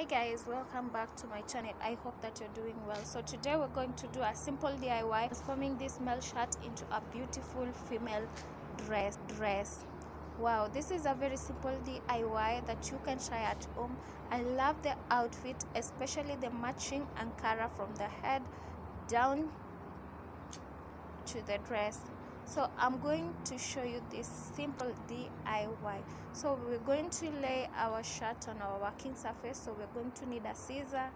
Hi guys, welcome back to my channel. I hope that you're doing well. So today we're going to do a simple DIY, transforming this male shirt into a beautiful female dress. Wow, this is a very simple DIY that you can try at home. I love the outfit, especially the matching Ankara from the head down to the dress. So I'm going to show you this simple DIY. So we're going to lay our shirt on our working surface. So we're going to need a scissor.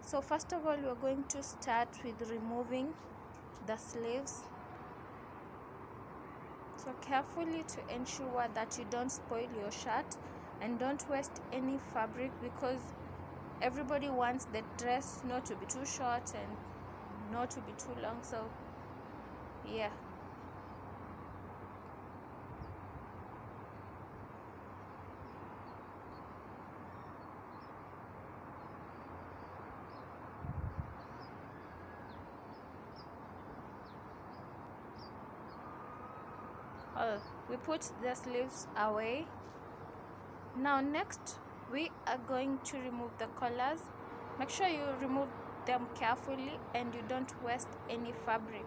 So first of all, we're going to start with removing the sleeves. So carefully to ensure that you don't spoil your shirt and don't waste any fabric, because everybody wants the dress not to be too short and not to be too long. So yeah. We put the sleeves away. Now next we are going to remove the collars. Make sure you remove them carefully and you don't waste any fabric.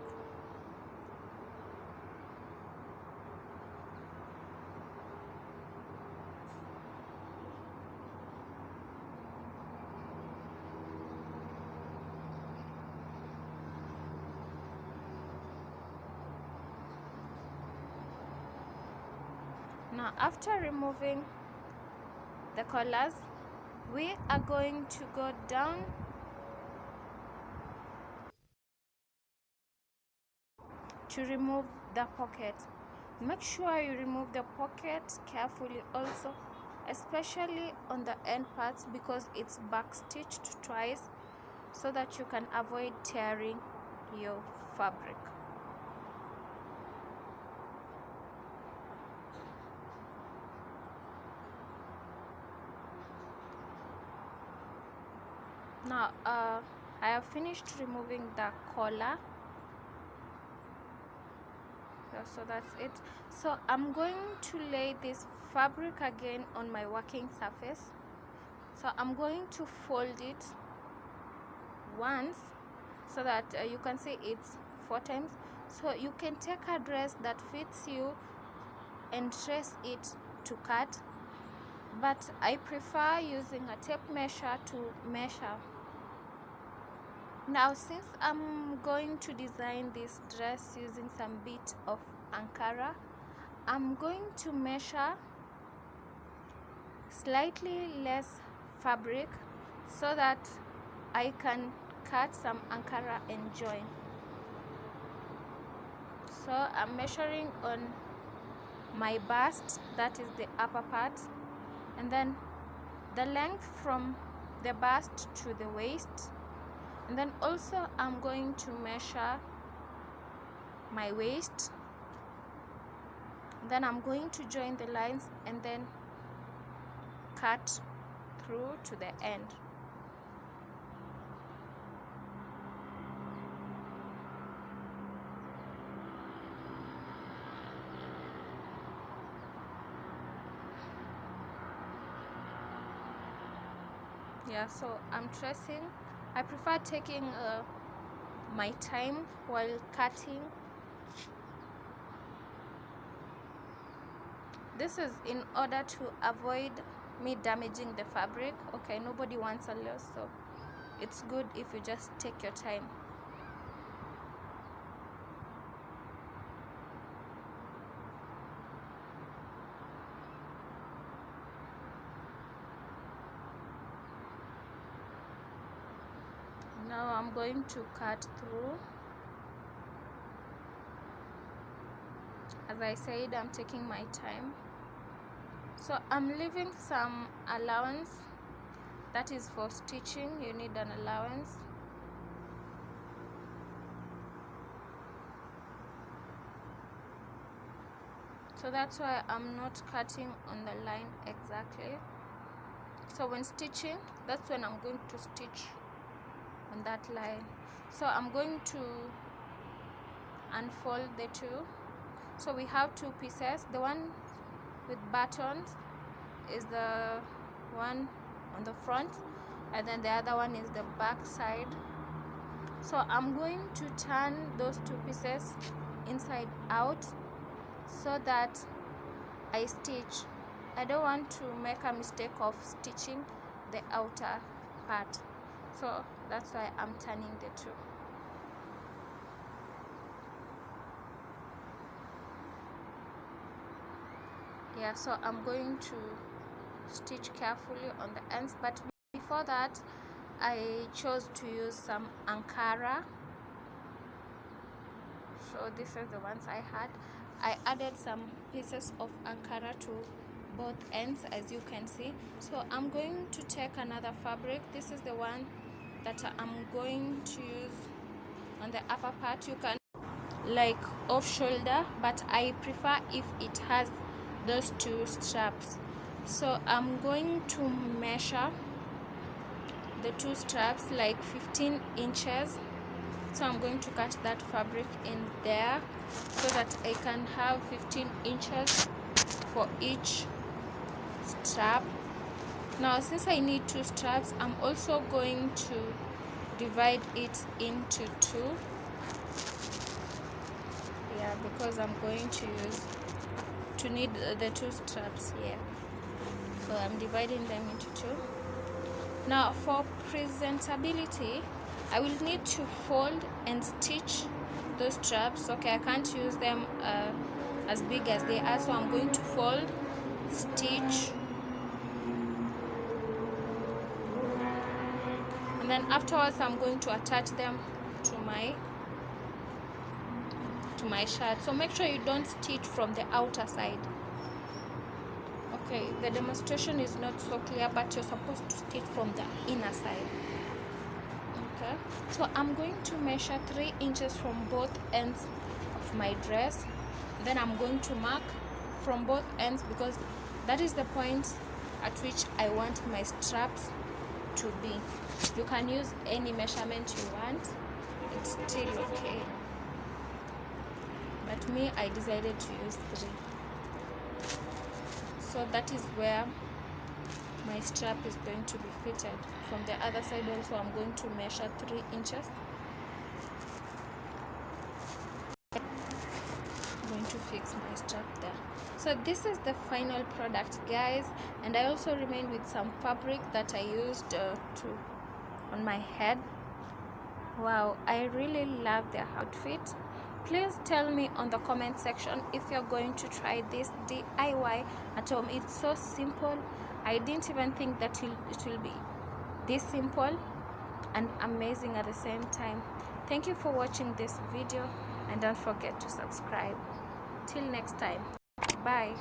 Now after removing the collars, we are going to go down to remove the pocket. Make sure you remove the pocket carefully also, especially on the end parts, because it's back stitched twice, so that you can avoid tearing your fabric. Now I have finished removing the collar. So that's it. So I'm going to lay this fabric again on my working surface. So I'm going to fold it once, so that you can see it's 4 times. So you can take a dress that fits you and trace it to cut, but I prefer using a tape measure to measure. Now since I'm going to design this dress using some bit of Ankara, I'm going to measure slightly less fabric so that I can cut some Ankara and join. So I'm measuring on my bust, that is the upper part, and then the length from the bust to the waist, and then also I'm going to measure my waist. Then I'm going to join the lines and then cut through to the end. Yeah, so I'm tracing. I prefer taking my time while cutting. This is in order to avoid me damaging the fabric. Okay, nobody wants a loss, so it's good if you just take your time. Now I'm going to cut through. As I said, I'm taking my time. So I'm leaving some allowance, that is for stitching. You need an allowance. So that's why I'm not cutting on the line exactly. So when stitching, that's when I'm going to stitch on that line. So I'm going to unfold the two. So we have two pieces. The one with buttons is the one on the front, and then the other one is the back side. So I'm going to turn those two pieces inside out so that I stitch. I don't want to make a mistake of stitching the outer part, so that's why I'm turning the two. Yeah, so I'm going to stitch carefully on the ends, but before that I chose to use some Ankara. So this is the ones I had. I added some pieces of Ankara to both ends, as you can see. So I'm going to take another fabric. This is the one that I'm going to use on the upper part. You can like off shoulder, but I prefer if it has those two straps. So I'm going to measure the two straps like 15 inches. So I'm going to cut that fabric in there so that I can have 15 inches for each strap. Now since I need two straps, I'm also going to divide it into two. Yeah, because I'm going to need the two straps here. So I'm dividing them into two. Now for presentability, I will need to fold and stitch those straps. Okay, I can't use them as big as they are, so I'm going to fold, stitch, and then afterwards I'm going to attach them to my shirt. So make sure you don't stitch from the outer side. Okay, the demonstration is not so clear, but you're supposed to stitch from the inner side. Okay, so I'm going to measure 3 inches from both ends of my dress. Then I'm going to mark from both ends because that is the point at which I want my straps to be. You can use any measurement you want, it's still okay, but me, I decided to use 3. So that is where my strap is going to be fitted. From the other side also I'm going to measure 3 inches. I'm going to fix my strap there. So this is the final product, guys, and I also remained with some fabric that I used on my head. Wow, I really love the outfit. Please tell me on the comment section if you're going to try this DIY at home. It's so simple. I didn't even think that it will be this simple and amazing at the same time. Thank you for watching this video, and don't forget to subscribe. Till next time, bye.